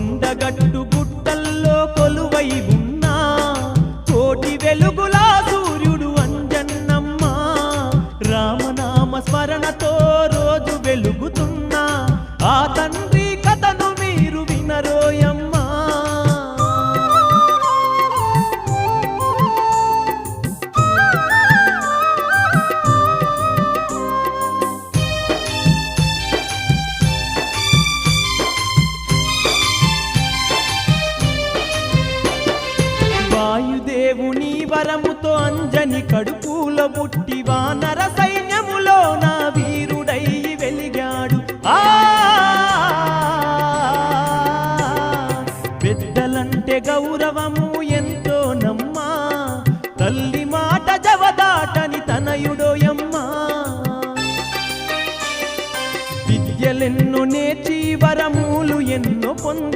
కొండగట్టు గుట్టల్లో కొలువై ఉన్నా కోటి వెలుగులా సూర్యుడు అంజన్నమ్మ రామనామ స్మరణతో రోజు వెలుగుతున్నా ఆ తండ్రి కథను మీరు వినరోయమ్మా. వాయుదేవుని వరముతో అంజని కడుపులో పుట్టి